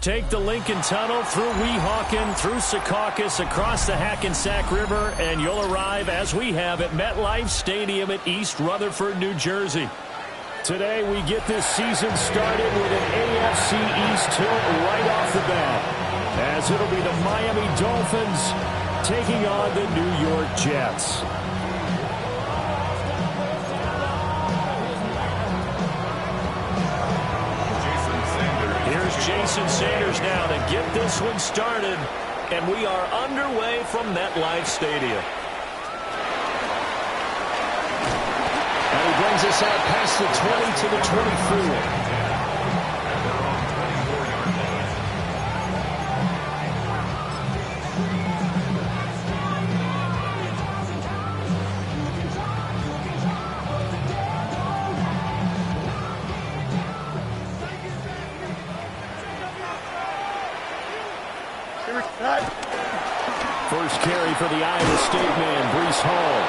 Take the Lincoln Tunnel through Weehawken, through Secaucus, across the Hackensack River, and you'll arrive, as we have, at MetLife Stadium at East Rutherford, New Jersey. Today, we get this season started with an AFC East tilt right off the bat, as it'll be the Miami Dolphins taking on the New York Jets. Jason Sanders now to get this one started, and we are underway from MetLife Stadium. And he brings us out past the 20 to the 24. First carry for the Iowa State man, Breece Hall.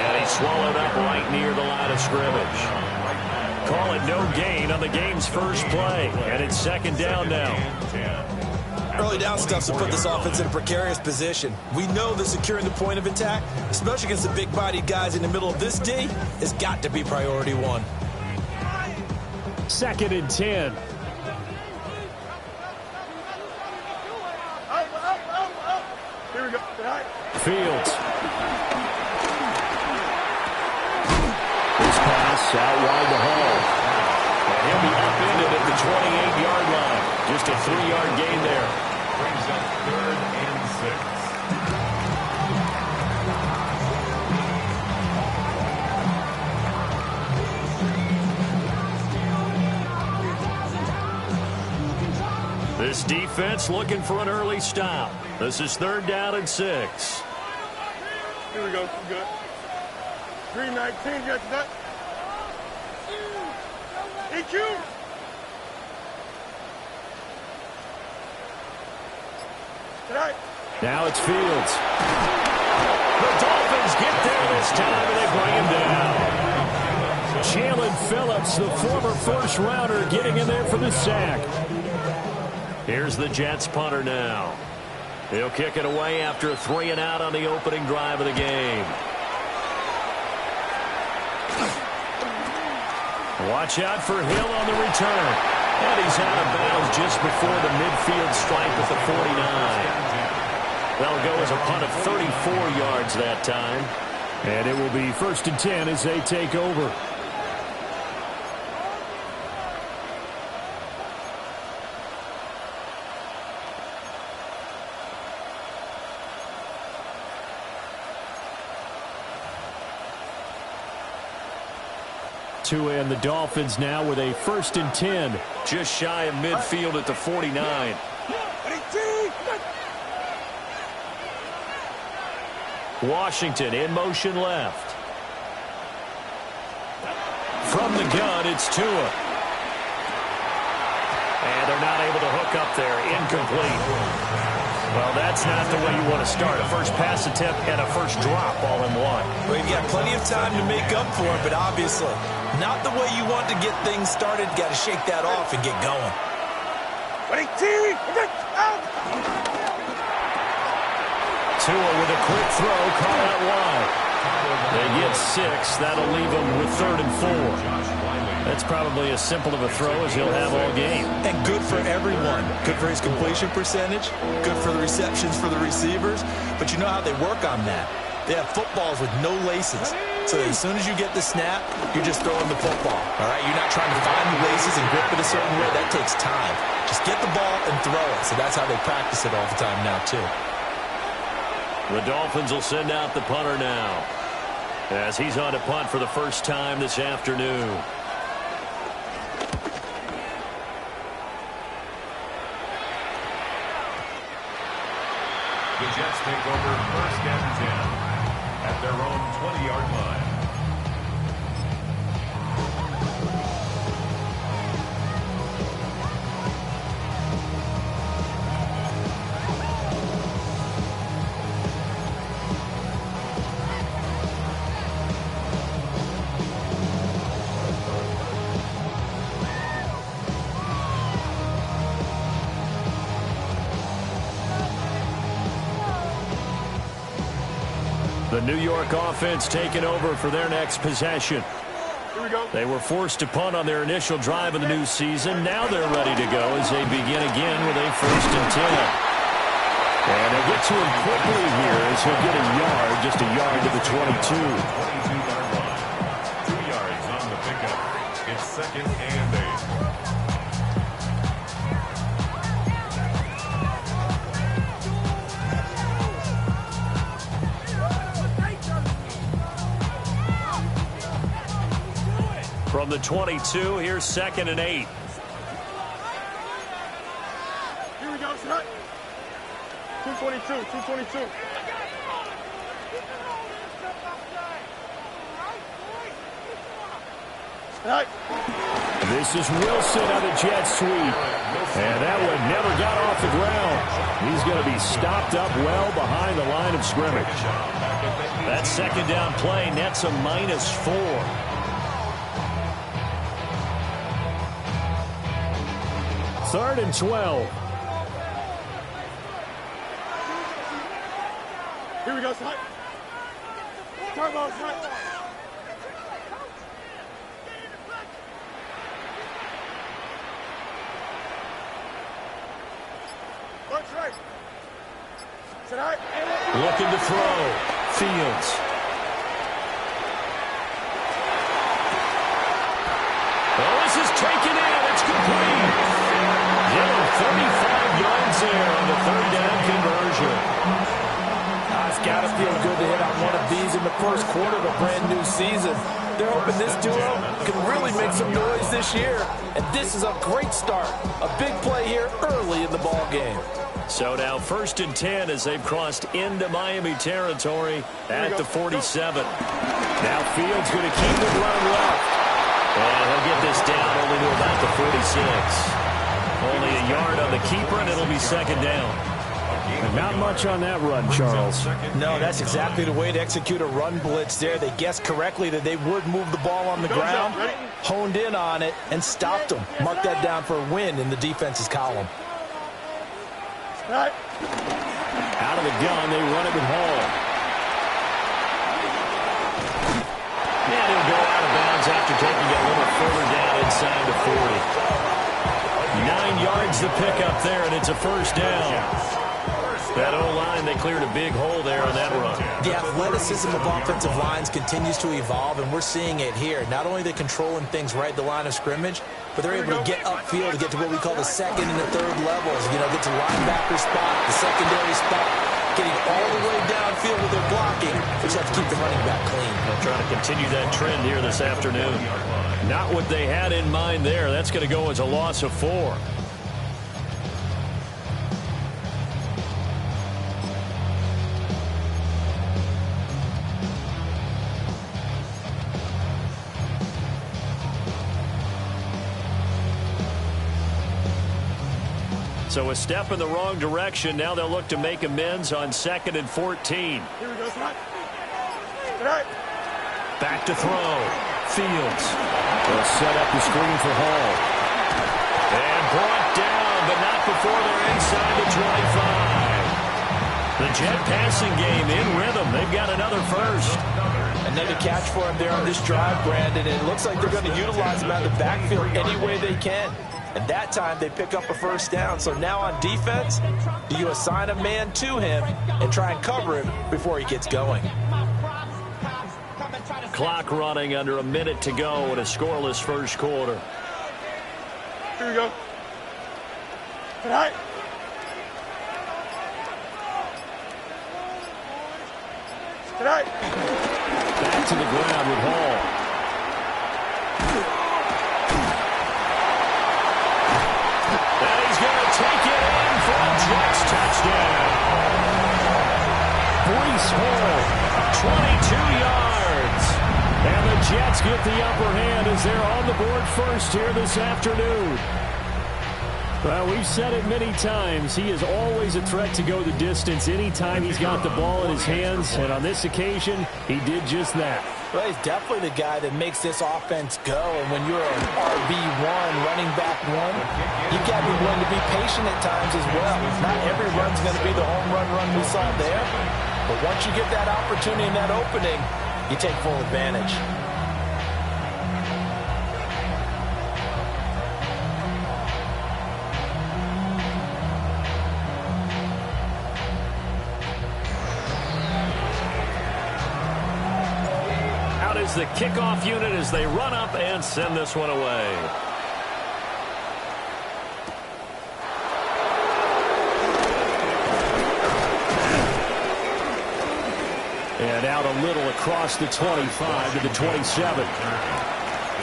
And he's swallowed up right near the line of scrimmage. Call it no gain on the game's first play. And it's second down now. Early down stuff's to put this offense in a precarious position. We know that securing the point of attack, especially against the big-bodied guys in the middle of this D, has got to be priority one. Second and 10. Fields. This pass out wide to Hall. And he'll be upended at the 28-yard line. Just a 3-yard gain there. Brings up 3rd and 6. This defense looking for an early stop. This is 3rd down and 6. Here we go. Good. 319. Got that. EQ. Tonight. Now it's Fields. The Dolphins get there this time, and they bring him down. Jalen Phillips, the former first-rounder, getting in there for the sack. Here's the Jets punter now. He'll kick it away after a 3-and-out on the opening drive of the game. Watch out for Hill on the return. And he's out of bounds just before the midfield stripe at the 49. That'll go as a punt of 34 yards that time. And it will be 1st and 10 as they take over. And the Dolphins now with a 1st and 10. Just shy of midfield at the 49. Washington in motion left. From the gun, it's Tua. And they're not able to hook up there. Incomplete. Well, that's not the way you want to start. A first pass attempt and a first drop all in one. Well, you've got plenty of time to make up for it, but obviously not the way you want to get things started. Got to shake that off and get going. Tua with a quick throw, caught out wide. They get 6. That'll leave them with 3rd and 4. That's probably as simple of a throw as he'll have all game. And good for everyone. Good for his completion percentage. Good for the receptions for the receivers. But you know how they work on that. They have footballs with no laces. So as soon as you get the snap, you're just throwing the football. All right? You're not trying to find the laces and grip it a certain way. That takes time. Just get the ball and throw it. So that's how they practice it all the time now, too. The Dolphins will send out the punter now, as he's on to punt for the first time this afternoon. The Jets take over 1st and 10 at their own 20-yard line. The New York offense taking over for their next possession. Here we go. They were forced to punt on their initial drive of the new season. Now they're ready to go as they begin again with a 1st and 10. And they'll get to him quickly here as he'll get a yard, just a yard to the 22. 22-yard line. 2 yards on the pickup. It's 2nd and 8. From the 22, here's 2nd and 8. Here we go, shot. 222, 222. Right. This is Wilson on the jet sweep. And that one never got off the ground. He's going to be stopped up well behind the line of scrimmage. That 2nd down play nets a -4. 3rd and 12. Here we go, shot. Turbo, shot. That's right. Tonight. Looking to throw. Fields. Oh, this is taken in. It's complete. 35 yards there on the 3rd down conversion. It's got to feel good to hit on one of these in the first quarter of a brand new season. They're hoping this duo can really make some noise this year. And this is a great start. A big play here early in the ball game. So now 1st and 10 as they've crossed into Miami territory at the 47. Now Fields going to keep it running left. And he'll get this down only to about the 46. Only a yard on the keeper, and it'll be 2nd down. And not much on that run, Charles. No, that's exactly the way to execute a run blitz there. They guessed correctly that they would move the ball on the ground, honed in on it, and stopped them. Mark that down for a win in the defense's column. Right. Out of the gun, they run it with Hall. And he'll go out of bounds after taking it a little further down inside the 40. 9 yards the pickup there, and it's a 1st down. That O-line, they cleared a big hole there on that run. The athleticism of offensive lines continues to evolve, and we're seeing it here. Not only are they controlling things right at the line of scrimmage, but they're able to get upfield to get to what we call the 2nd and the 3rd levels. You know, get to linebacker spot, the secondary spot, getting all the way downfield with their blocking. We just have to keep the running back clean. They'll try to continue that trend here this afternoon. Not what they had in mind there. That's going to go as a loss of 4. So a step in the wrong direction. Now they'll look to make amends on 2nd and 14. Here we go, shot. Tonight. Back to throw. Fields. They'll set up the screen for Hall. And brought down, but not before they're inside the 25. The Jet passing game in rhythm. They've got another 1st. Another catch for him there on this drive, Brandon. And it looks like they're going to utilize him out of the backfield any way they can. And that time they pick up a 1st down. So now on defense, do you assign a man to him and try and cover him before he gets going? Clock running, under a minute to go in a scoreless 1st quarter. Here we go. Tonight. Tonight. Back to the ground with Hall. And he's going to take it in for a Jets touchdown. Breece Hall, 22 yards. And the Jets get the upper hand as they're on the board 1st here this afternoon. Well, we've said it many times. He is always a threat to go the distance anytime he's got the ball in his hands. And on this occasion, he did just that. Well, he's definitely the guy that makes this offense go. And when you're an RB1, running back 1, you've got to be willing to be patient at times as well. Not every run's going to be the home run we saw there. But once you get that opportunity and that opening, you take full advantage. Out is the kickoff unit as they run up and send this one away. And out a little across the 25 to the 27. The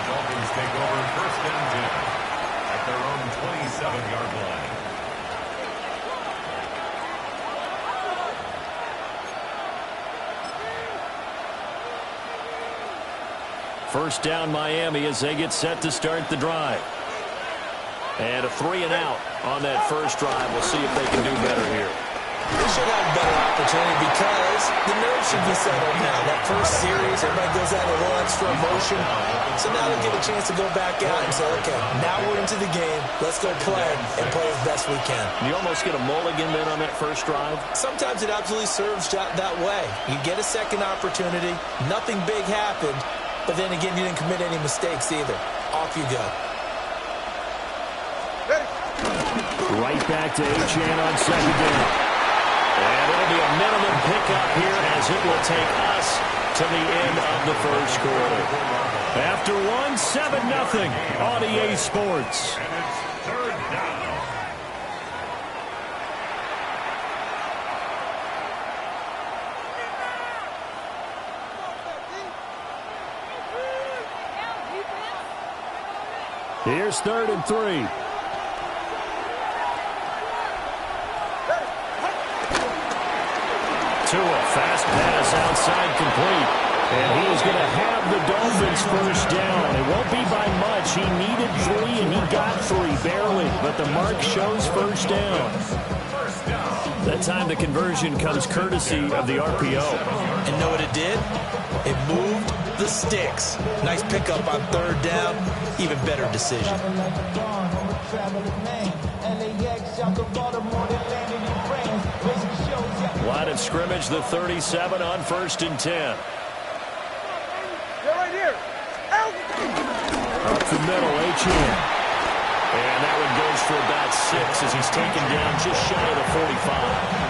Dolphins take over first and 10 at their own 27-yard line. First down Miami as they get set to start the drive. And a 3 and out on that first drive. We'll see if they can do better here. They should have a better opportunity because the nerves should be settled now. That first series, everybody goes out a little extra emotion. So now they'll get a chance to go back out and say, okay, now we're into the game. Let's go play and play as best we can. You almost get a mulligan then on that first drive? Sometimes it absolutely serves that way. You get a second opportunity. Nothing big happened. But then again, you didn't commit any mistakes either. Off you go. Right back to Achane on second down. And it'll be a minimum pickup here as it will take us to the end of the first quarter. After 1-7-0 on EA Sports. And it's third down. Here's 3rd and 3. Tua, fast pass outside complete. And he is going to have the Dolphins first down. It won't be by much. He needed 3, and he got 3, barely. But the mark shows first down. That time the conversion comes courtesy of the RPO. And know what it did? It moved the sticks. Nice pickup on 3rd down. Even better decision. Line of scrimmage, the 37 on 1st and 10. They're right here. Out. Up the middle, Achane. And that one goes for about 6 as he's taken down just shy of the 45.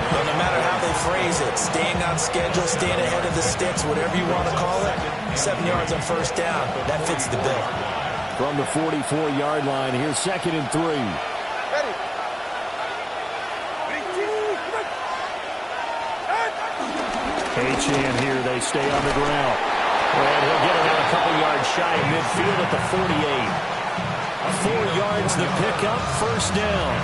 Well, no matter how they phrase it, staying on schedule, staying ahead of the sticks, whatever you want to call it, 7 yards on first down, that fits the bill. From the 44-yard line, here's 2nd and 3. Ready. Achane here, they stay on the ground. And he'll get it out a couple yards shy of midfield at the 48. 4 yards the pickup, first down.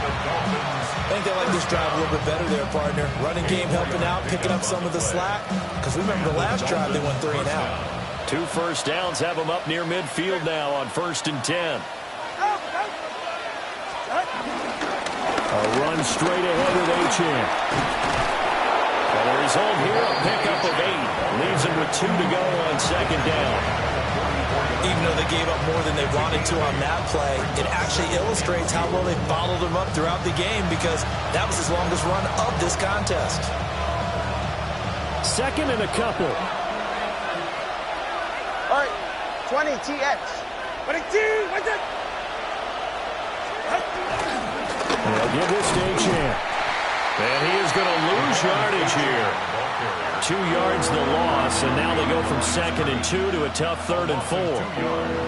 I think they like this drive a little bit better there, partner. Running game helping out, picking up some of the slack. Because remember the last drive, they went 3 and out. 2 first downs have them up near midfield now on 1st and 10. A run straight ahead with Achane. And the result here, a pickup of 8. Leaves him with 2 to go on 2nd down. Even though they gave up more than they wanted to on that play, it actually illustrates how well they bottled him up throughout the game because that was his longest run of this contest. 2nd and a couple. All right. 20 TX. 22. What's it? They'll give this to Achane. And he is going to lose yardage here. 2 yards the loss, and now they go from 2nd and 2 to a tough 3rd and 4.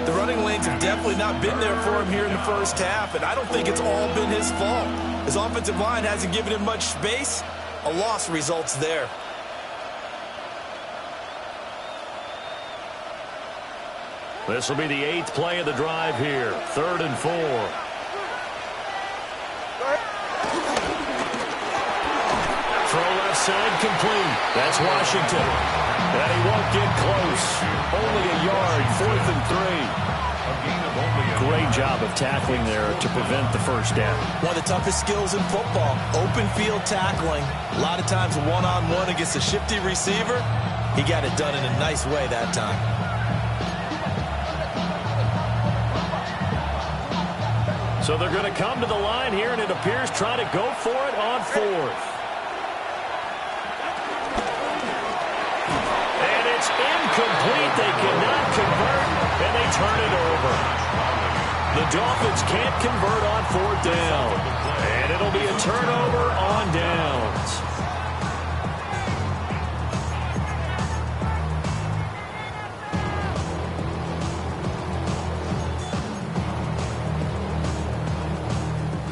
The running lanes have definitely not been there for him here in the first half, and I don't think it's all been his fault. His offensive line hasn't given him much space. A loss results there. This will be the 8th play of the drive here. 3rd and 4. Throw left side complete. That's Washington. And he won't get close. Only a yard, 4th and 3. Great job of tackling there to prevent the first down. One of the toughest skills in football, open field tackling. A lot of times one-on-one against a shifty receiver. He got it done in a nice way that time. So they're going to come to the line here, and it appears try to go for it on 4th. Incomplete. They cannot convert, and they turn it over. The Dolphins can't convert on 4th down, and it'll be a turnover on downs.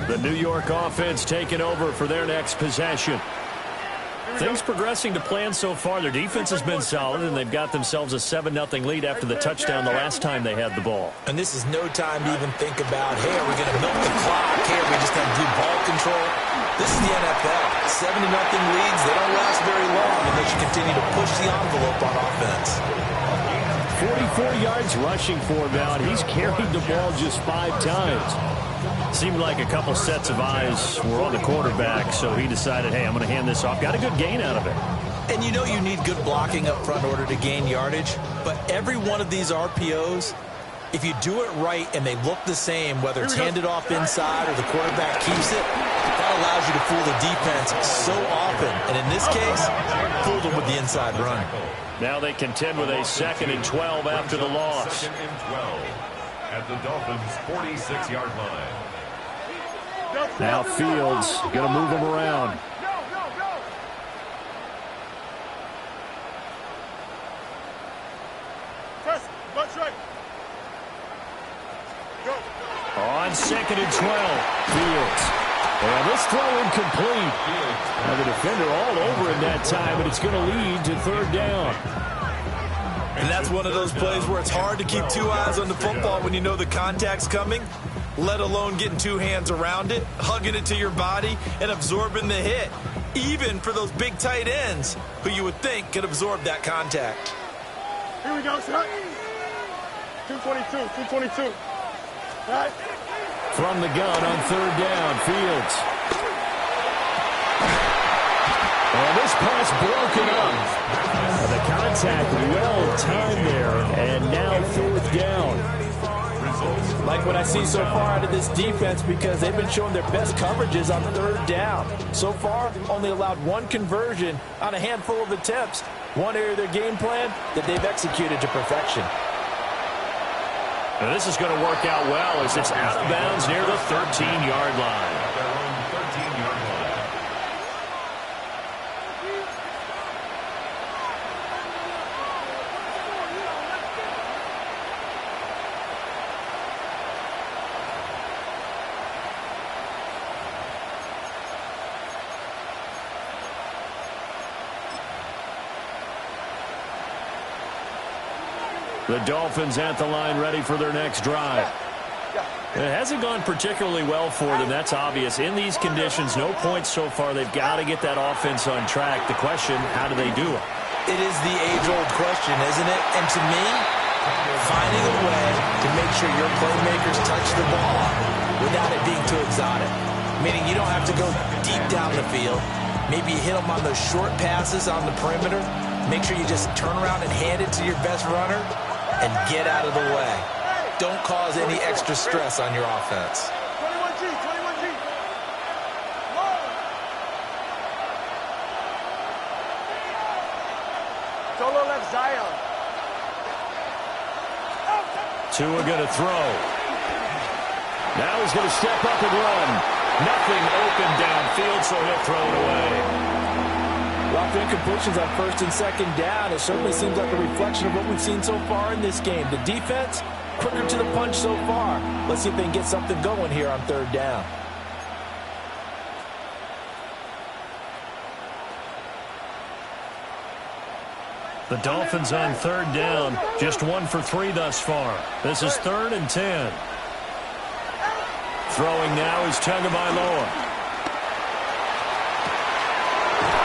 The New York offense taking over for their next possession. Things progressing to plan so far. Their defense has been solid, and they've got themselves a 7-0 lead after the touchdown the last time they had the ball. And this is no time to even think about, hey, are we going to milk the clock? Hey, are we just going to do ball control? This is the NFL. 7-0 leads, they don't last very long unless you continue to push the envelope on offense. 44 yards rushing for him now, and he's carried the ball just 5 times. Seemed like a couple sets of eyes were on the quarterback, so he decided, hey, I'm going to hand this off. Got a good gain out of it. And you know you need good blocking up front in order to gain yardage, but every one of these RPOs, if you do it right and they look the same, whether it's handed off inside or the quarterback keeps it, that allows you to fool the defense so often. And in this case, fool them with the inside run. Now they contend with a 2nd and 12 after the loss. 2nd and 12 at the Dolphins' 46-yard line. Now Fields going to move him around. On 2nd and 12, Fields. And this throw incomplete. Now the defender all over in that time, but it's going to lead to 3rd down. And that's one of those plays where it's hard to keep 2 eyes on the football when you know the contact's coming, let alone getting 2 hands around it, hugging it to your body, and absorbing the hit, even for those big tight ends who you would think could absorb that contact. Here we go, son. 222. All right. From the gun on 3rd down, Fields. And this pass broken up. The contact well timed there, and now 4th down. Like what I see so far out of this defense, because they've been showing their best coverages on 3rd down. So far, only allowed 1 conversion on a handful of attempts. One area of their game plan that they've executed to perfection. Now this is going to work out well as it's out of bounds near the 13-yard line. Their own 13-yard line. The Dolphins at the line ready for their next drive. It hasn't gone particularly well for them. That's obvious. In these conditions, no points so far. They've got to get that offense on track. The question, how do they do it? It is the age-old question, isn't it? And to me, finding a way to make sure your playmakers touch the ball without it being too exotic. Meaning you don't have to go deep down the field. Maybe you hit them on those short passes on the perimeter. Make sure you just turn around and hand it to your best runner and get out of the way. Don't cause any extra stress on your offense. 21G. Solo left Zion. Tua going to throw. Now he's going to step up and run. Nothing open downfield, so he'll throw it away. Well, for incompletions on 1st and 2nd down, it certainly seems like a reflection of what we've seen so far in this game. The defense, quicker to the punch so far. Let's see if they can get something going here on 3rd down. The Dolphins on 3rd down, just 1 for 3 thus far. This is 3rd and 10. Throwing now is Tagovailoa.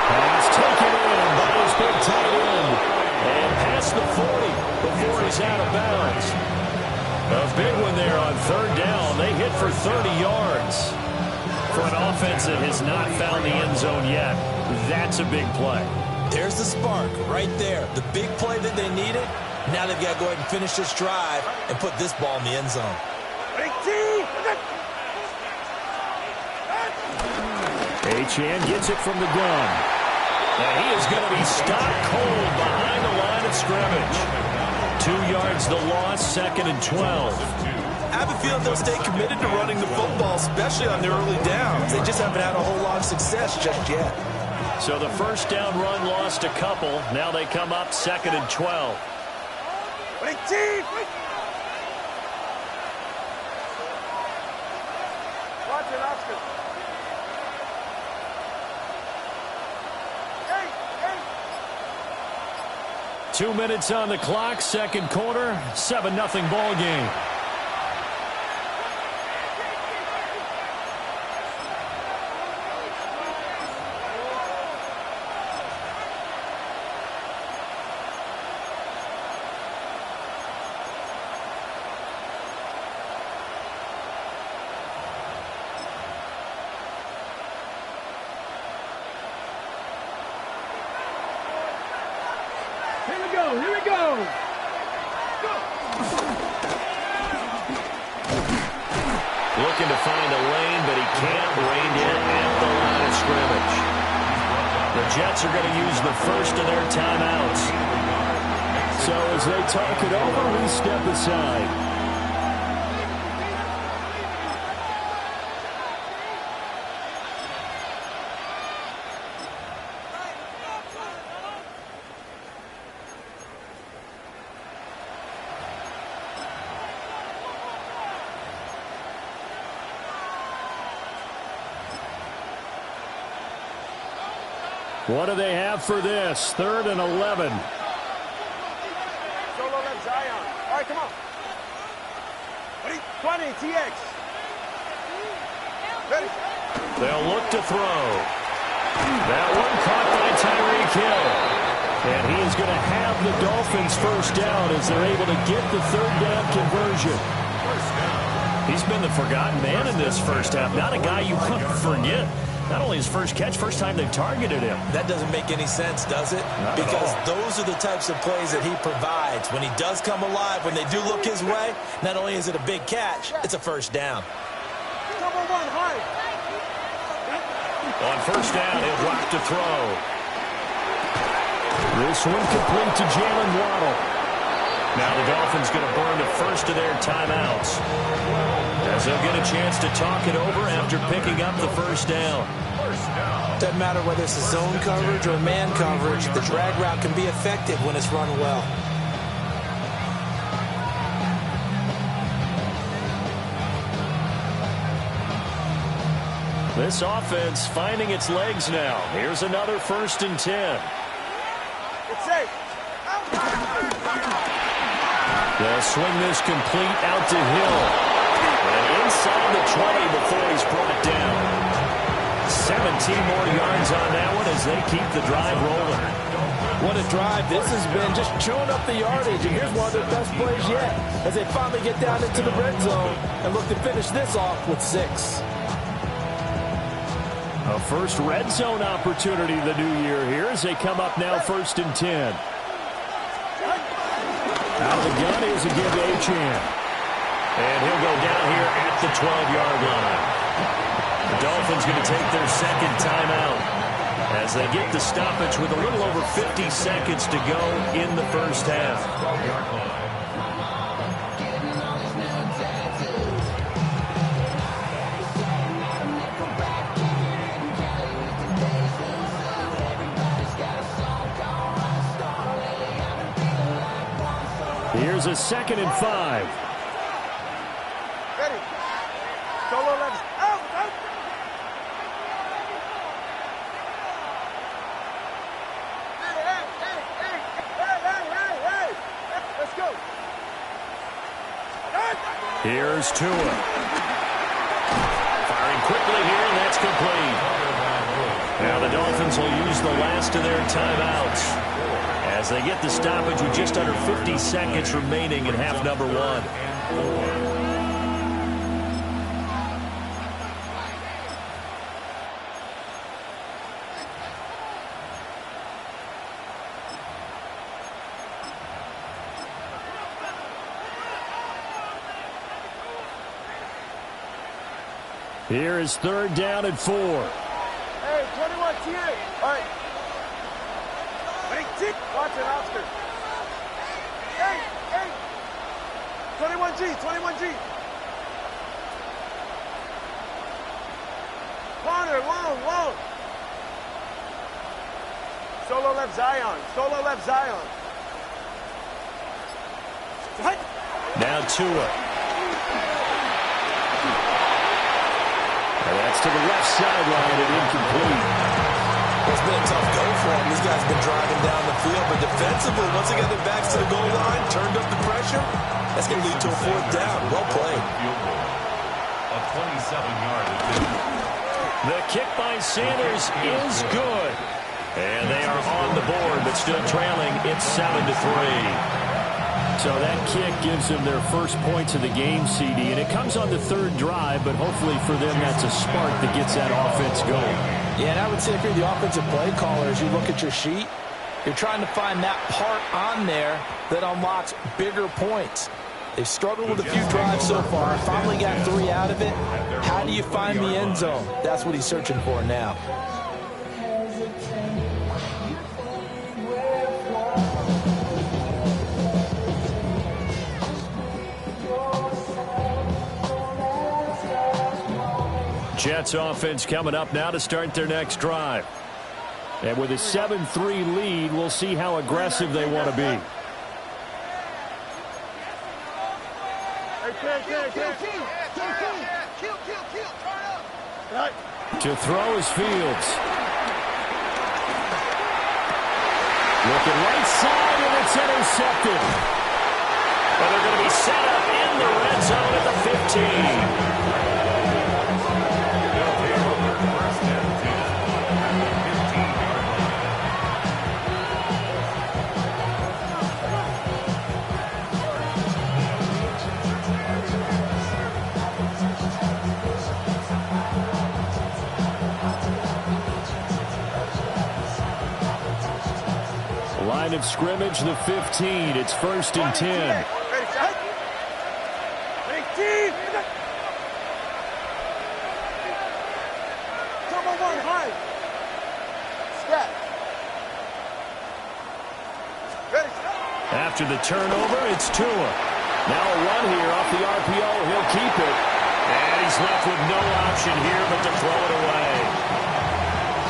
Pass taken in by his big tight end. And past the 40 before he's out of bounds. A big one there on 3rd down. They hit for 30 yards. For an offense that has not found the end zone yet, that's a big play. There's the spark right there. The big play that they needed. Now they've got to go ahead and finish this drive and put this ball in the end zone. Achane gets it from the gun. And he is going to be stopped cold behind the line of of scrimmage. 2 yards the loss, 2nd and 12. I have a feeling they'll stay committed to running the football, especially on their early downs. They just haven't had a whole lot of success just yet. So the first down run lost a couple. Now they come up 2nd and 12. Watch it, Oscar. 2 minutes on the clock, second quarter, 7-0 ball game. Here we go. Looking to find a lane, but he can't. Reined in at the line of scrimmage. The Jets are going to use the first of their timeouts. So as they talk it over, we step aside. What do they have for this? 3rd and 11. Solo left Zion. All right, come on. Ready? 20, TX. Ready? They'll look to throw. That one caught by Tyreek Hill. And he is going to have the Dolphins first down as they're able to get the 3rd down conversion. He's been the forgotten man in this first half. Not a guy you want to forget. Not only his first catch, first time they've targeted him. That doesn't make any sense, does it? Because those are the types of plays that he provides. When he does come alive, when they do look his way, not only is it a big catch, it's a first down. Number 1, high. On first down, he'll block to throw. This one complete to Jalen Waddle. Now the Dolphins going to burn the first of their timeouts, as they'll get a chance to talk it over after picking up the first down. Doesn't matter whether it's a zone coverage or man coverage, the drag route can be effective when it's run well. This offense finding its legs now. Here's another 1st and 10. It's safe. They'll swing this complete out to Hill. And inside the 20 before he's brought down. 17 more yards on that one as they keep the drive rolling. What a drive. This has been just chewing up the yardage. And here's one of their best plays yet as they finally get down into the red zone and look to finish this off with 6. A first red zone opportunity the new year here as they come up now 1st and 10. Out of the gun is a give Achane. And he'll go down here at the 12-yard line. The Dolphins going to take their second timeout as they get the stoppage with a little over 50 seconds to go in the first half. Here's a 2nd and 5. Ready. Solo left. Out. Hey. Let's go. Here's Tua. Firing quickly here, and that's complete. Now the Dolphins will use the last of their timeouts as they get the stoppage with just under 50 seconds remaining in half number 1. Here is 3rd down and 4. Hey, 21 TA. All right. Watch it, Oscar. 21G, 21G. Corner, long. Solo left Zion. Now Tua. And that's to the left sideline and incomplete. It's been a tough go for him. These guys have been driving down the field, but defensively, once they got their backs to the goal line, turned up the pressure, that's going to lead to a fourth down. Well played. Field goal. A 27-yard attempt. The kick by Sanders is good. And they are on the board, but still trailing. It's 7-3. So that kick gives them their first points of the game, CD. And it comes on the third drive, but hopefully for them that's a spark that gets that offense going. Yeah, and I would say if you're the offensive play caller, as you look at your sheet, you're trying to find that part on there that unlocks bigger points. They've struggled with a few drives so far. Finally got 3 out of it. How do you find the end zone? That's what he's searching for now. Jets offense coming up now to start their next drive. And with a 7-3 lead, we'll see how aggressive they want to be. To throw is Fields. Looking right side, and it's intercepted. But they're going to be set up in the red zone at the 15. Line of scrimmage, the 15. It's 1st and 10. After the turnover, it's Tua. Now a run here off the RPO. He'll keep it. And he's left with no option here but to throw it away.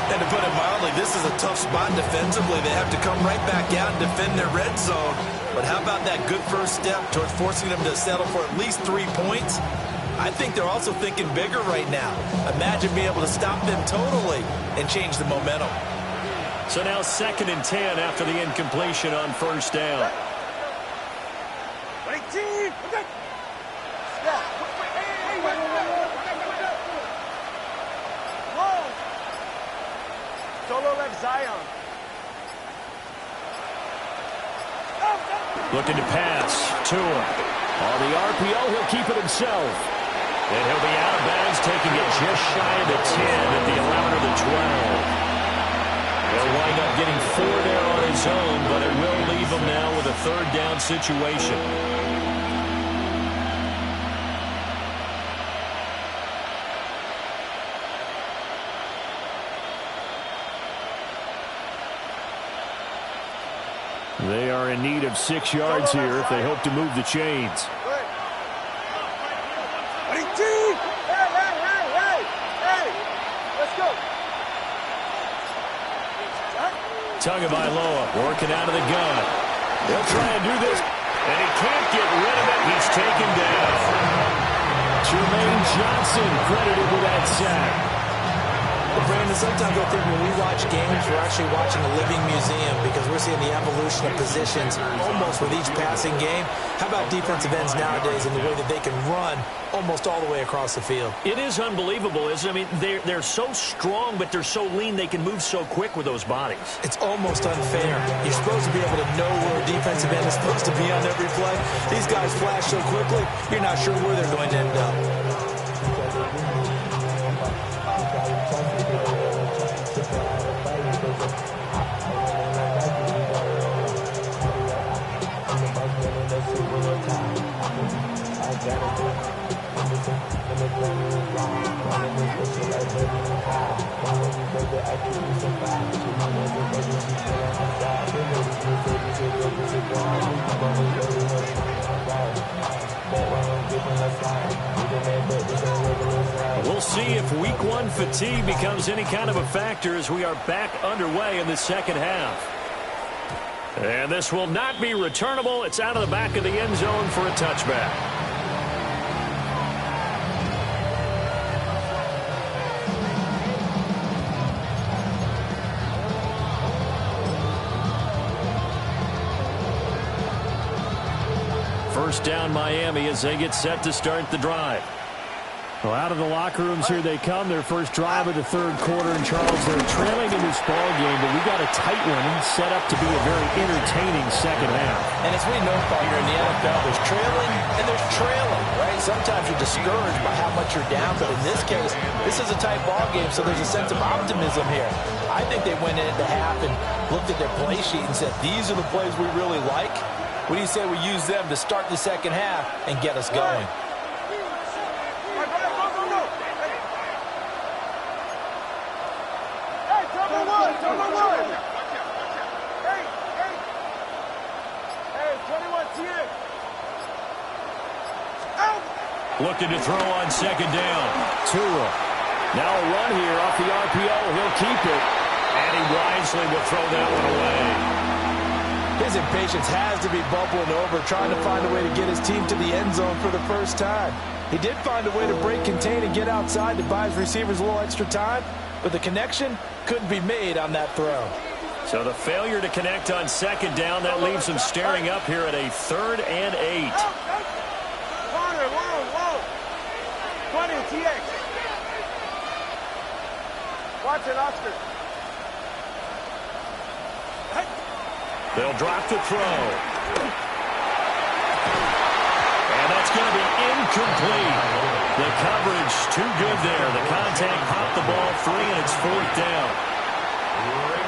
And to put it mildly, this is a tough spot defensively. They have to come right back out and defend their red zone. But how about that good first step towards forcing them to settle for at least 3 points? I think they're also thinking bigger right now. Imagine being able to stop them totally and change the momentum. So now 2nd and 10 after the incompletion on 1st down. Solo left Zion. Looking to pass. Tua. On the RPO, he'll keep it himself. And he'll be out of bounds, taking it just shy of the 10 at the 11 or the 12. He'll wind up getting 4 there on his own, but it will leave him now with a 3rd down situation. They are in need of 6 yards here if they hope to move the chains. Let's go. Tagovailoa working out of the gun. He'll try and do this, and he can't get rid of it. He's taken down. Jermaine Johnson credited with that sack. Well, Brandon, sometimes I think when we watch games, we're actually watching a living museum because we're seeing the evolution of positions almost with each passing game. How about defensive ends nowadays and the way that they can run almost all the way across the field? It is unbelievable, isn't it? I mean, they're so strong, but they're so lean, they can move so quick with those bodies. It's almost unfair. You're supposed to be able to know where a defensive end is supposed to be on every play. These guys flash so quickly, you're not sure where they're going to end up. We'll see if week one fatigue becomes any kind of a factor as we are back underway in the second half. And this will not be returnable. It's out of the back of the end zone for a touchback. First down Miami as they get set to start the drive. Well, out of the locker rooms here they come. Their first drive of the third quarter. And, Charles, they're trailing in this ball game, but we got a tight one set up to be a very entertaining second half. And as we know, here in the NFL, there's trailing and there's trailing, right? Sometimes you're discouraged by how much you're down, but in this case, this is a tight ball game, so there's a sense of optimism here. I think they went into half and looked at their play sheet and said, these are the plays we really like. What do you say we use them to start the second half and get us going? Looking to throw on second down. Tua. Now a run here off the RPO. He'll keep it. And he wisely will throw that one away. His impatience has to be bubbling over, trying to find a way to get his team to the end zone for the first time. He did find a way to break contain and get outside to buy his receivers a little extra time, but the connection couldn't be made on that throw. So the failure to connect on second down, that leaves him staring up here at a 3rd and 8. TX. Watch it, Oscar. They'll drop the throw. And that's going to be incomplete. The coverage too good there. The contact popped the ball free, and it's 4th down.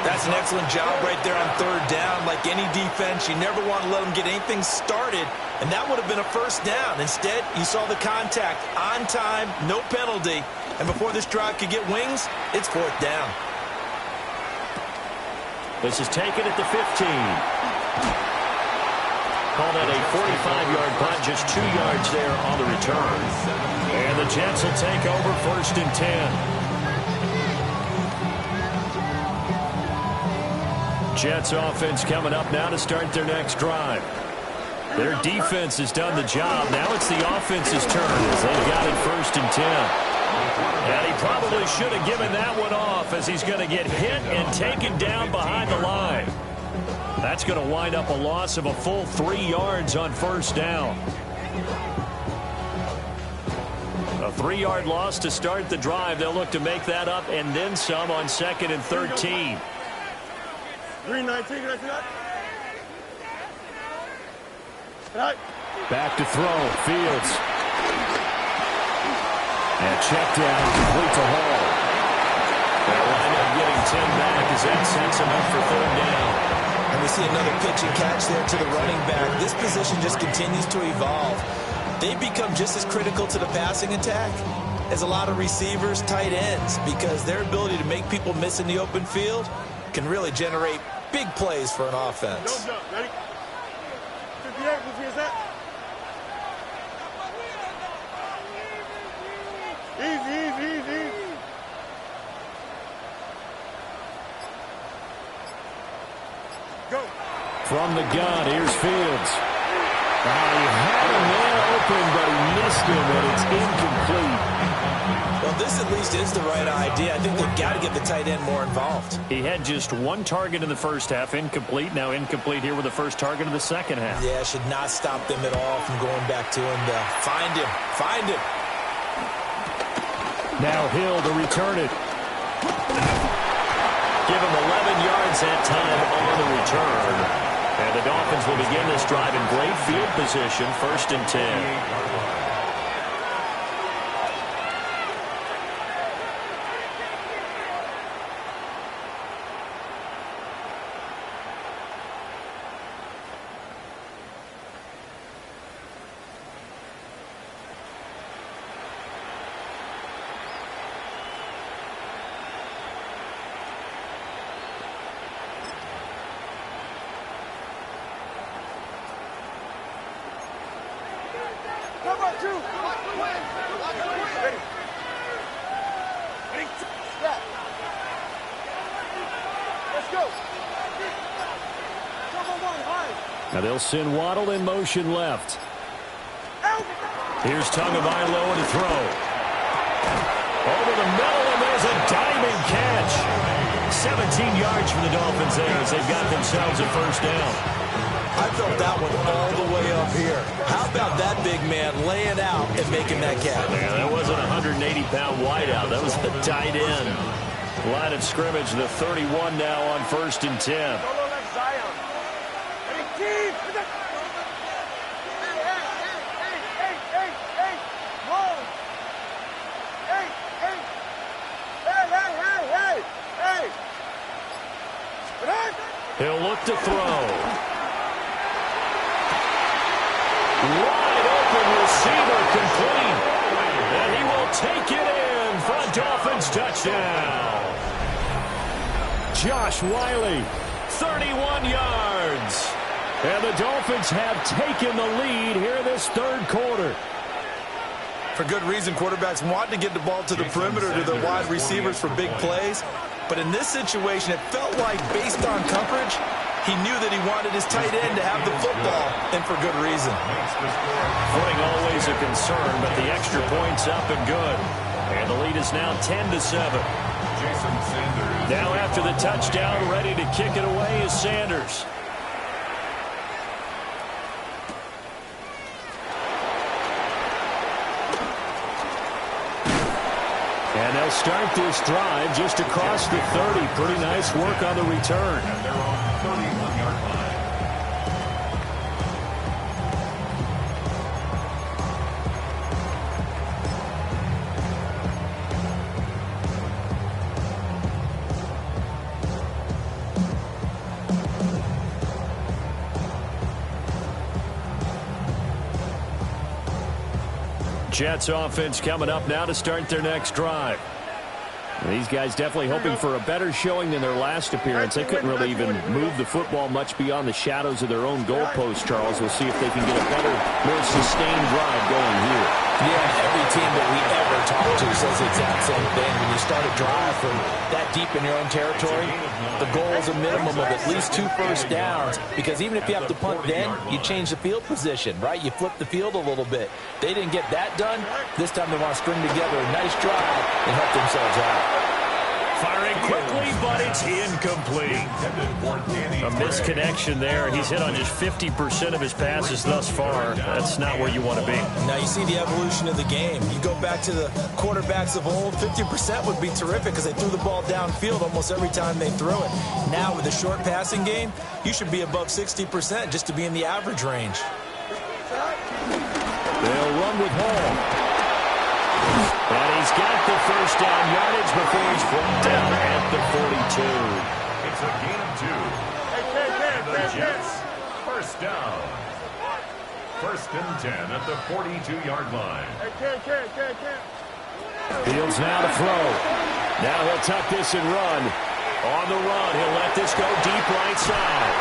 That's an excellent job right there on 3rd down. Like any defense, you never want to let them get anything started, and that would have been a first down. Instead, you saw the contact on time, no penalty, and before this drive could get wings, it's 4th down. This is taken at the 15. Call that a 45-yard punt, just 2 yards there on the return. And the Jets will take over 1st and 10. Jets offense coming up now to start their next drive. Their defense has done the job. Now it's the offense's turn as they've got it 1st and 10. And he probably should have given that one off as he's going to get hit and taken down behind the line. That's going to wind up a loss of a full 3 yards on 1st down. A 3-yard loss to start the drive. They'll look to make that up and then some on 2nd and 13. 319, Back to throw. Fields. And check down, complete to Hall. They'll wind up getting 10 back as that sets him up for 3rd down. And we see another pitch and catch there to the running back. This position just continues to evolve. They become just as critical to the passing attack as a lot of receivers, tight ends, because their ability to make people miss in the open field can really generate big plays for an offense. Don't jump. Ready? 58, who is that? Easy. Go. From the gun, here's Fields. He had a man open, but he missed him, and it's incomplete. Well, this at least is the right idea. I think they've got to get the tight end more involved. He had just 1 target in the first half, incomplete. Now incomplete here with the first target of the second half. Yeah, should not stop them at all from going back to him to find him. Now Hill to return it. Give him 11 yards that time on the return. And the Dolphins will begin this drive in great field position, 1st and 10. Come on, 2. Now they'll send Waddle in motion left. Here's Tagovailoa to throw. Over the middle, and there's a diving catch. 17 yards for the Dolphins there as they've got themselves a first down. I felt that one all the way up here. How about that big man laying out and making that catch? Yeah, that wasn't a 180-pound wideout. That was the tight end. Line of scrimmage, the 31 now on 1st and 10. He'll look to throw. Wide open receiver complete. And he will take it in for a Dolphins touchdown. Josh Whyle, 31 yards. And the Dolphins have taken the lead here in this third quarter. For good reason, quarterbacks want to get the ball to the perimeter to their wide receivers for big plays. But in this situation, it felt like, based on coverage, he knew that he wanted his tight end to have the football, and for good reason. Footing always a concern, but the extra point's up and good. And the lead is now 10-7. Jason Sanders. Now after the touchdown, ready to kick it away is Sanders. And they'll start this drive just across the 30. Pretty nice work on the return. And they're on 31-yard line. Jets offense coming up now to start their next drive. These guys definitely hoping for a better showing than their last appearance. They couldn't really even move the football much beyond the shadows of their own goalpost, Charles. We'll see if they can get a better, more sustained drive going here. Yeah, every team that we ever talk to says the exact same thing. When you start a drive from that deep in your own territory, the goal is a minimum of at least 2 first downs, because even if you have to punt then, you change the field position, right? You flip the field a little bit. They didn't get that done. This time they want to string together a nice drive and help themselves out. Firing quickly, but it's incomplete. A misconnection there. He's hit on just 50% of his passes thus far. That's not where you want to be. Now you see the evolution of the game. You go back to the quarterbacks of old, 50% would be terrific because they threw the ball downfield almost every time they threw it. Now with the short passing game, you should be above 60% just to be in the average range. They'll run with Hall. And he's got the first down yardage before he's brought down at the 42. It's a gain of 2. The Jets, first down. 1st and 10 at the 42-yard line. Fields now to throw. Now he'll tuck this and run. On the run, he'll let this go deep right side.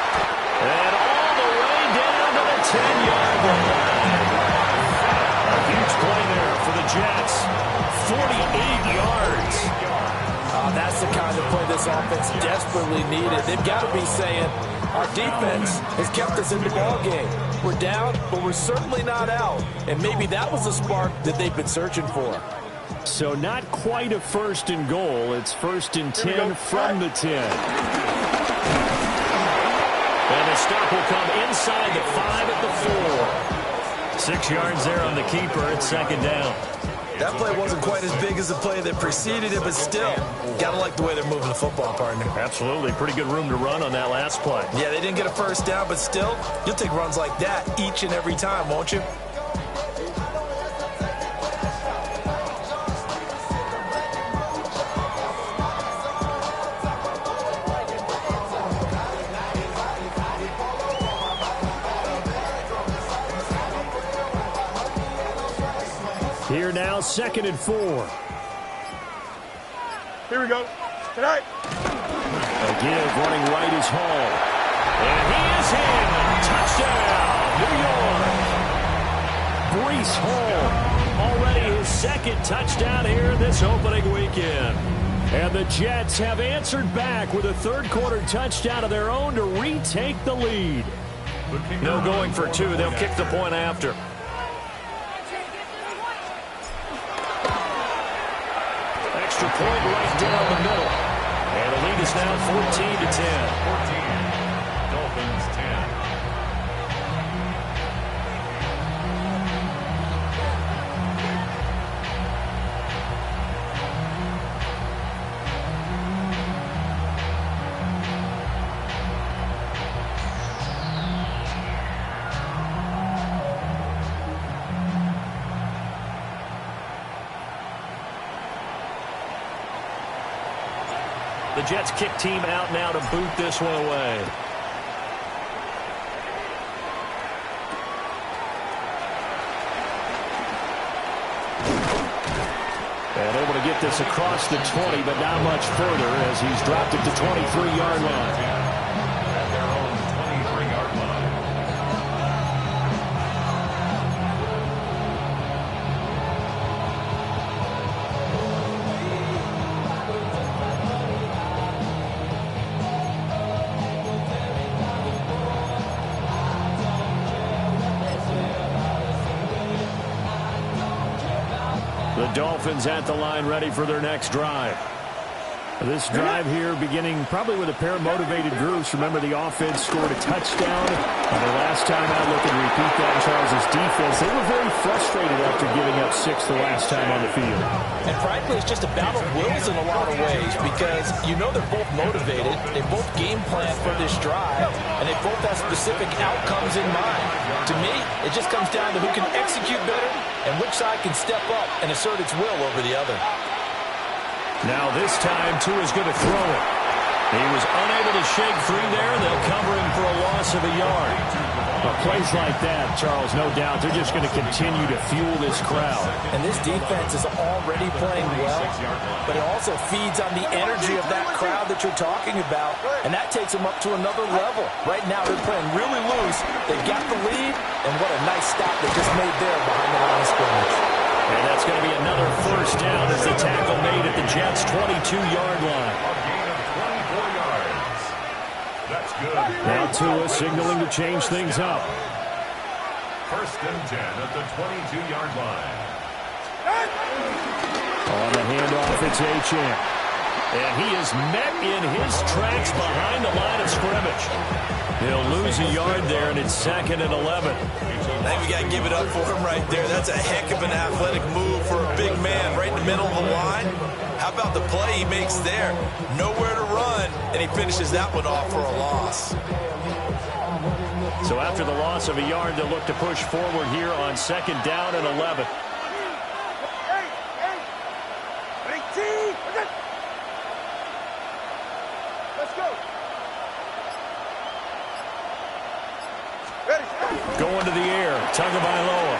And all the way down to the 10-yard line. A huge play there for the Jets. 48 yards. That's the kind of play this offense desperately needed. They've got to be saying, our defense has kept us in the ball game. We're down, but we're certainly not out. And maybe that was the spark that they've been searching for. So not quite a 1st and goal. It's 1st and 10 from the 10. And the stop will come inside the 5 at the 4. 6 yards there on the keeper. It's 2nd down. That play wasn't quite as big as the play that preceded it, but still, gotta like the way they're moving the football, partner. Absolutely. Pretty good room to run on that last play. Yeah, they didn't get a first down, but still, you'll take runs like that each and every time, won't you? Here now, 2nd and 4. Here we go. Tonight. A give running right is Hall. And he is in. Touchdown, New York. Breece Hall, already his 2nd touchdown here this opening weekend. And the Jets have answered back with a third-quarter touchdown of their own to retake the lead. No going for two. They'll kick the point after. Extra point right down the middle. And the lead is now 14-10. 14. Dolphins 10. The Jets kick team out now to boot this one away. And able to get this across the 20, but not much further as he's dropped it to 23-yard line. At their own 23-yard line. The Dolphins at the line ready for their next drive. This drive here beginning probably with a pair of motivated groups. Remember, the offense scored a touchdown. The last time out, looking to repeat that in Charles' defense. They were very frustrated after giving up 6 the last time on the field. And frankly, it's just a battle of wills in a lot of ways because you know they're both motivated. They both game plan for this drive, and they both have specific outcomes in mind. To me, it just comes down to who can execute better and which side can step up and assert its will over the other. Now this time, Tua is going to throw it. He was unable to shake free there. They'll cover him for a loss of a yard. But plays like that, Charles, no doubt, they're just going to continue to fuel this crowd. And this defense is already playing well, but it also feeds on the energy of that crowd that you're talking about, and that takes them up to another level. Right now, they're playing really loose. They got the lead, and what a nice stop they just made there behind the line of scrimmage. And that's going to be another first down as the tackle made at the Jets' 22-yard line. A gain of 24 yards. That's good. Now Tua signaling to change things up. First and 10 at the 22-yard line. On the handoff, it's Achane. And he is met in his tracks behind the line of scrimmage. He'll lose a yard there, and it's 2nd and 11. I think we got to give it up for him right there. That's a heck of an athletic move for a big man right in the middle of the line. How about the play he makes there? Nowhere to run, and he finishes that one off for a loss. So after the loss of a yard, they'll look to push forward here on 2nd down and 11. Going to the air, Tagovailoa.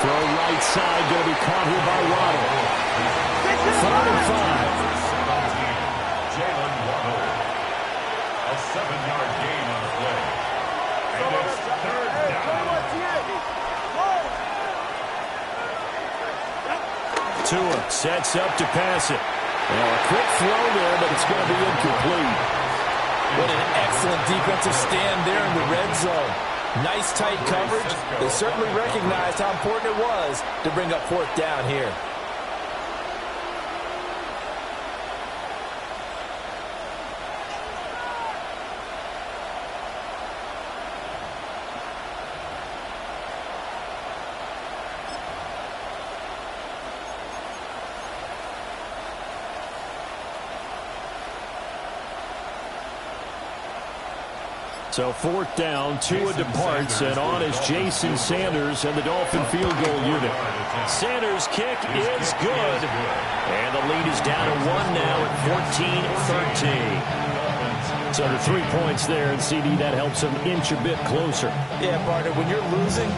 Throw right side, going to be caught here by Waddle. 3rd and 5. Jalen Waddle. A 7-yard gain on the play. And it's 3rd down. Tua sets up to pass it. Well, a quick throw there, but it's going to be incomplete. What an excellent defensive stand there in the red zone. Nice tight coverage. They certainly recognized how important it was to bring up 4th down here. So 4th down, Tua departs, and on is Jason Sanders and the Dolphin field goal unit. Sanders' kick is good, and the lead is down to 1 now at 14-13. So under 3 points there, and CD, that helps them inch a bit closer. Yeah, partner, when you're losing,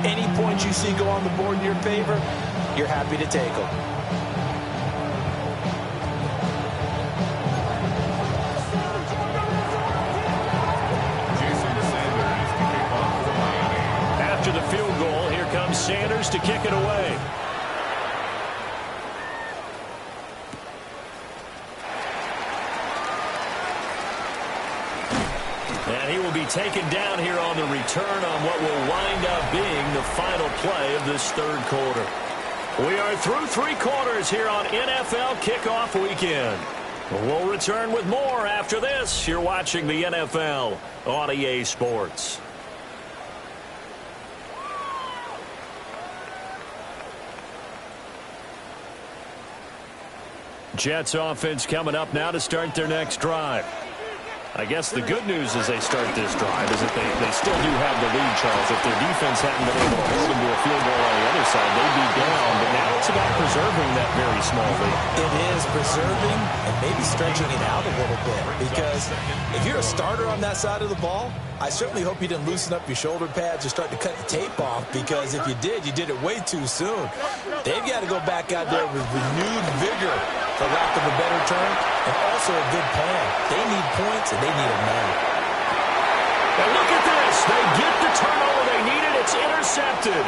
any points you see go on the board in your favor, you're happy to take them. After the field goal, here comes Sanders to kick it away. he will be taken down here on the return on what will wind up being the final play of this third quarter. We are through 3 quarters here on NFL Kickoff Weekend. We'll return with more after this. You're watching the NFL on EA Sports. Jets offense coming up now to start their next drive. I guess the good news as they start this drive is that they still do have the lead, Charles. If their defense hadn't been able to hold them to a field goal on the other side, they'd be down. But now it's about preserving that very small lead. It is preserving and maybe stretching it out a little bit. Because if you're a starter on that side of the ball, I certainly hope you didn't loosen up your shoulder pads or start to cut the tape off. Because if you did it way too soon. They've got to go back out there with renewed vigor, for lack of a better term, and also a good plan. They need points, and they need them now. And look at this. They get the turnover they needed. It's intercepted.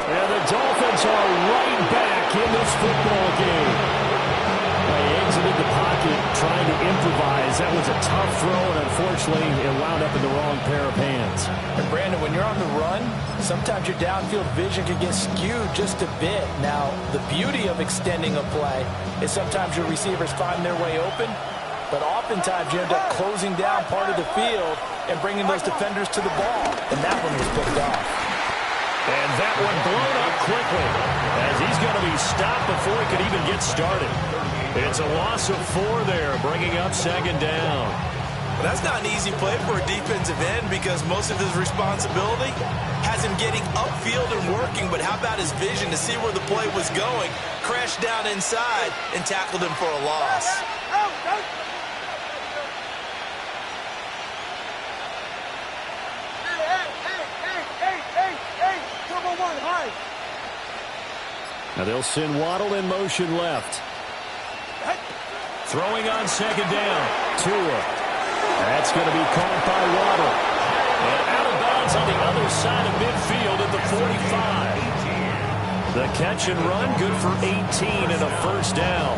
And the Dolphins are right back in this football game. They exited the pocket trying to improvise. That was a tough throw, and unfortunately, it wound up in the wrong pair of hands. And Brandon, when you're on the run, sometimes your downfield vision can get skewed just a bit. Now, the beauty of extending a play is sometimes your receivers find their way open, but oftentimes you end up closing down part of the field and bringing those defenders to the ball. And that one was picked off. And that one blown up quickly as he's going to be stopped before he could even get started. It's a loss of 4 there, bringing up second down. Well, that's not an easy play for a defensive end because most of his responsibility has him getting upfield and working, but how about his vision to see where the play was going, crashed down inside, and tackled him for a loss. Now they'll send Waddle in motion left. Throwing on second down. Tua. That's going to be caught by Waddle. And out of bounds on the other side of midfield at the 45. The catch and run, good for 18 and a first down.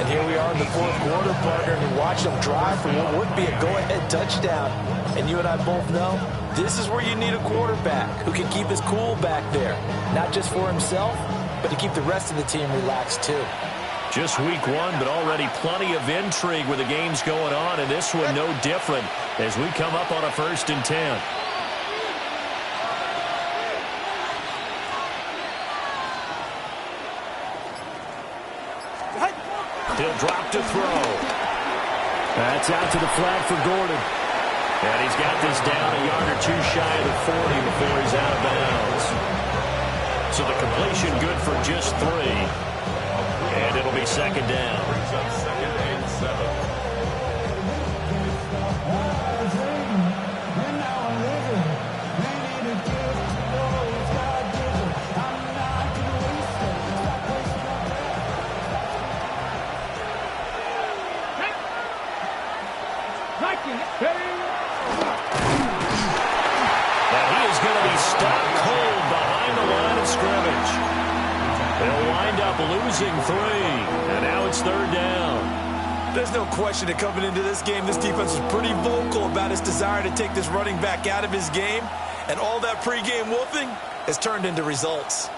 And here we are in the fourth quarter, partner, and you watch them drive for what would be a go-ahead touchdown. And you and I both know this is where you need a quarterback who can keep his cool back there. Not just for himself, but to keep the rest of the team relaxed too. Just week 1, but already plenty of intrigue with the games going on, and this one no different as we come up on a 1st and 10. He'll drop to throw. That's out to the flat for Gordon. And he's got this down a yard or 2 shy of the 40 before he's out of bounds. So the completion good for just 3. And it'll be second down. Brings up 2nd and 7. And he is going to be stopped cold behind the line of scrimmage. They'll wind up losing 3, and now it's 3rd down. There's no question that coming into this game, this defense was pretty vocal about its desire to take this running back out of his game, and all that pregame wolfing has turned into results.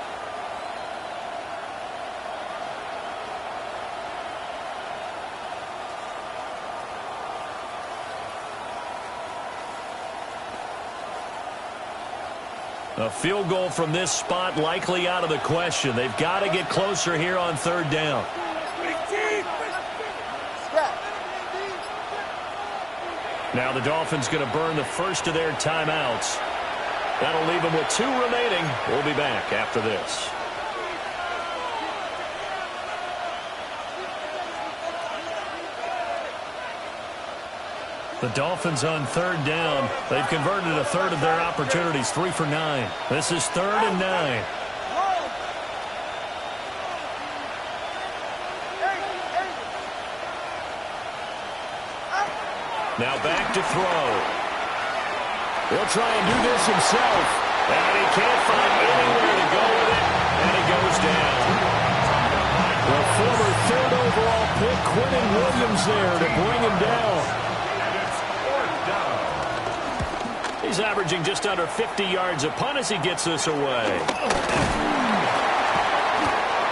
A field goal from this spot likely out of the question. They've got to get closer here on 3rd down. Now the Dolphins going to burn the first of their timeouts. That'll leave them with 2 remaining. We'll be back after this. The Dolphins on 3rd down. They've converted a third of their opportunities, 3 for 9. This is 3rd and 9. Now back to throw. He'll try and do this himself. And he can't find anywhere to go with it. And he goes down. Quinnen Williams there to bring him down. And it's fourth down. He's averaging just under 50 yards a punt as he gets this away.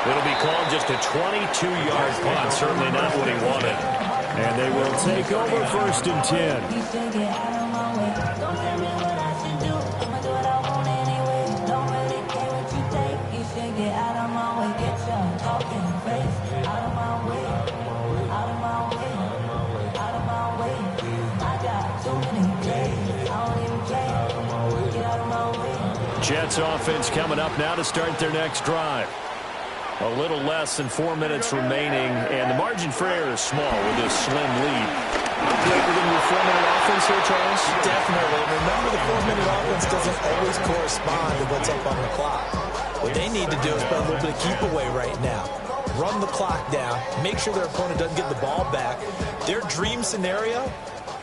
It'll be called just a 22-yard punt. Certainly not what he wanted. And they will take over first and 10. Jets offense coming up now to start their next drive. A little less than 4 minutes remaining, and the margin for error is small with this slim lead. Greater than your 4-minute offense here, Charles? Definitely. Remember, the 4-minute offense doesn't always correspond to what's up on the clock. What they need to do is play a little bit of keep away right now. Run the clock down. Make sure their opponent doesn't get the ball back. Their dream scenario,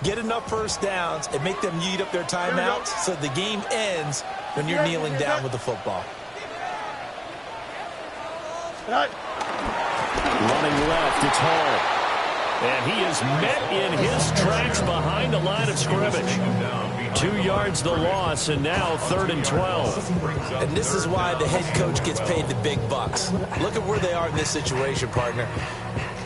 get enough first downs and make them eat up their timeouts so the game ends when you're kneeling down with the football. Running left, it's Hall. And he is met in his tracks behind the line of scrimmage. 2 yards the loss, and now 3rd and 12. And this is why the head coach gets paid the big bucks. Look at where they are in this situation, partner.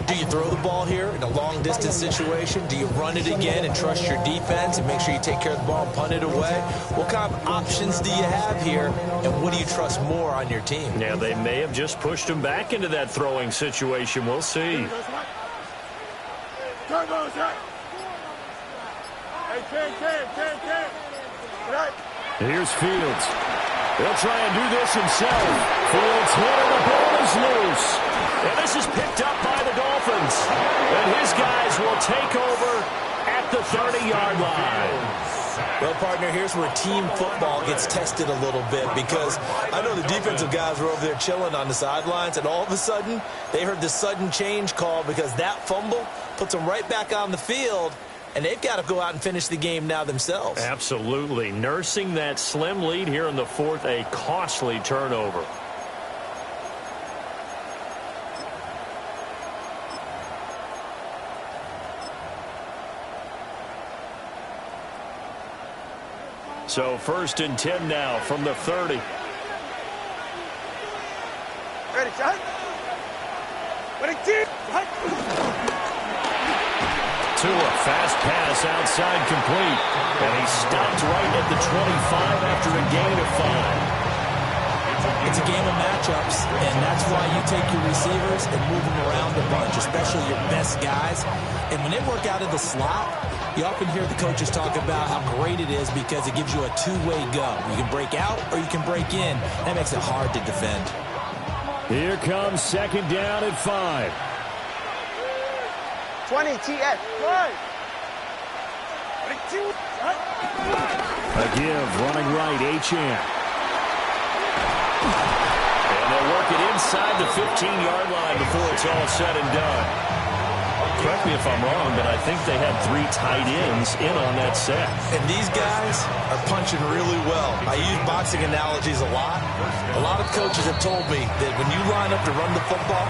Do you throw the ball here in a long-distance situation? Do you run it again and trust your defense and make sure you take care of the ball and punt it away? What kind of options do you have here, and what do you trust more on your team? Yeah, they may have just pushed him back into that throwing situation. We'll see. Here's Fields. He'll try and do this himself. Fields hit and the ball is loose. And this is picked up by the Dolphins. And his guys will take over at the 30-yard line. Well, partner, here's where team football gets tested a little bit, because I know the defensive guys were over there chilling on the sidelines, and all of a sudden they heard the sudden change call because that fumble puts them right back on the field, and they've got to go out and finish the game now themselves. Absolutely. Nursing that slim lead here in the 4th, a costly turnover. So 1st and 10 now from the 30. Ready, shot. Ready, team. Tua, fast pass outside complete. And he stopped right at the 25 after a gain of 5. It's a game of matchups, and that's why you take your receivers and move them around a bunch, especially your best guys. And when they work out of the slot, you often hear the coaches talk about how great it is because it gives you a two-way go. You can break out or you can break in. That makes it hard to defend. Here comes 2nd down at 5. 20 TF. A give, running right, Achane. And they'll work it inside the 15-yard line before it's all said and done. Correct me if I'm wrong, but I think they had 3 tight ends in on that set. And these guys are punching really well. I use boxing analogies a lot. A lot of coaches have told me that when you line up to run the football,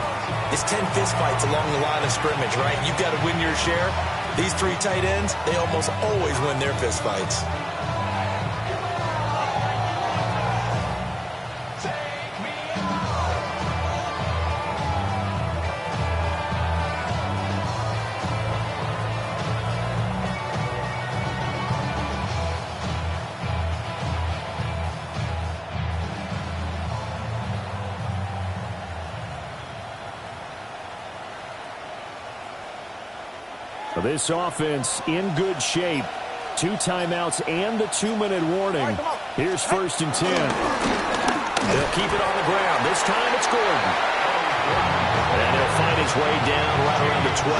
it's 10 fistfights along the line of scrimmage, right? You've got to win your share. These 3 tight ends, they almost always win their fistfights. This offense in good shape. 2 timeouts and the 2-minute warning. Here's 1st and 10. They'll keep it on the ground. This time it's Gordon. And he'll find his way down right around the 12.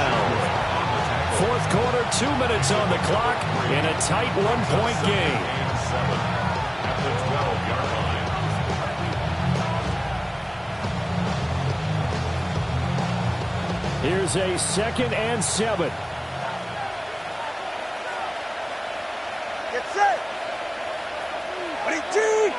4th quarter, 2 minutes on the clock in a tight 1-point game. At the 12-yard line. Here's a 2nd and 7. Get set. Ready, team.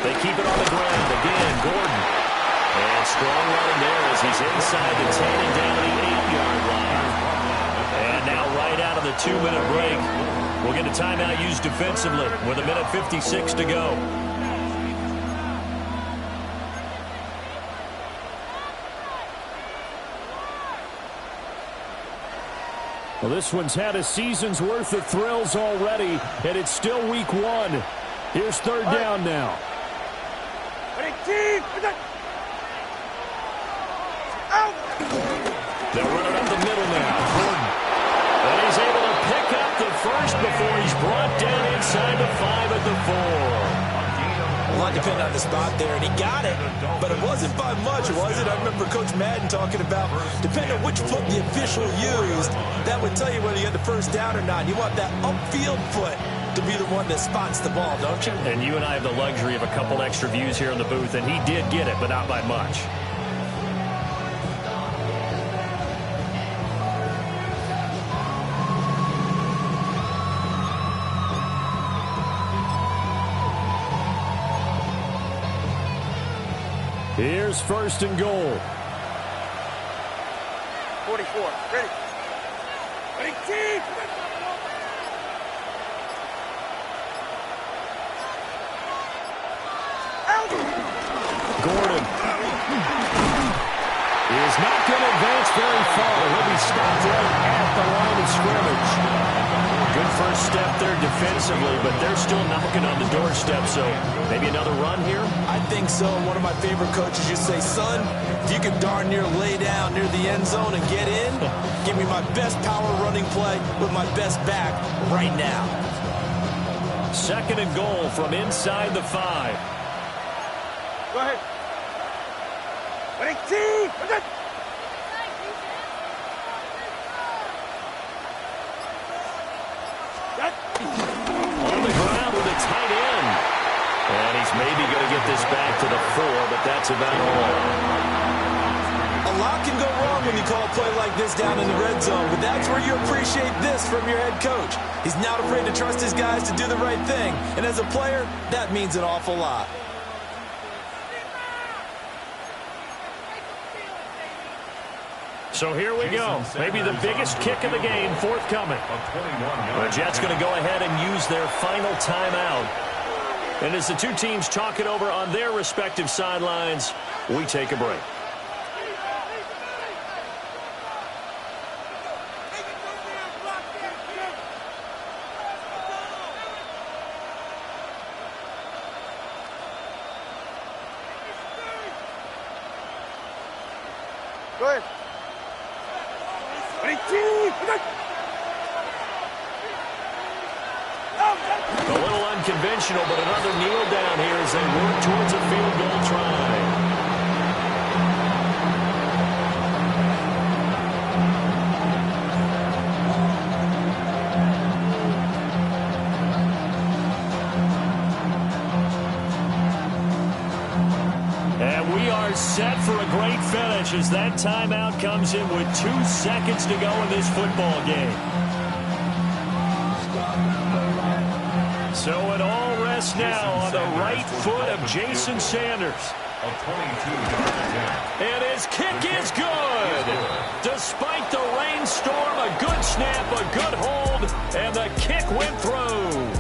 They keep it on the ground. Again, Gordon. And strong running there as he's inside the 10 and down the 8-yard line. And now right out of the 2-minute break, we'll get a timeout used defensively with 1:56 to go. Well, this one's had a season's worth of thrills already, and it's still week 1. Here's third down now. They're running up the middle now. Gordon. And he's able to pick up the first before he's brought down inside the 5 at the 4. A lot depended on the spot there, and he got it, but it wasn't by much, was it? I remember Coach Madden talking about, depending on which foot the official used, that would tell you whether you had the first down or not. You want that upfield foot to be the one that spots the ball, don't you? And you and I have the luxury of a couple extra views here in the booth, and he did get it, but not by much. Here's first and goal. 44. Ready. Ready, team. Gordon is not going to advance very far. He'll be stopped right at the line of scrimmage. Good first step there defensively, but they're still knocking on the doorstep, so maybe another run here? I think so. One of my favorite coaches used to say, son, if you can darn near lay down near the end zone and get in, give me my best power running play with my best back right now. Second and goal from inside the 5. Go ahead. Ready, team. On the ground with a tight end. And he's maybe going to get this back to the 4, but that's about all. A lot can go wrong when you call a play like this down in the red zone, but that's where you appreciate this from your head coach. He's not afraid to trust his guys to do the right thing, and as a player, that means an awful lot. So here we go. Maybe the biggest kick of the game forthcoming. The Jets going to go ahead and use their final timeout. And as the two teams talk it over on their respective sidelines, we take a break. Go ahead. A little unconventional, but another kneel down here as they work towards a field goal try. And we are set for a great finish as that timeout comes in with 2 seconds to go in this football game. So it all rests now on the right foot of Jason Sanders. And his kick is good. Despite the rainstorm, a good snap, a good hold, and the kick went through.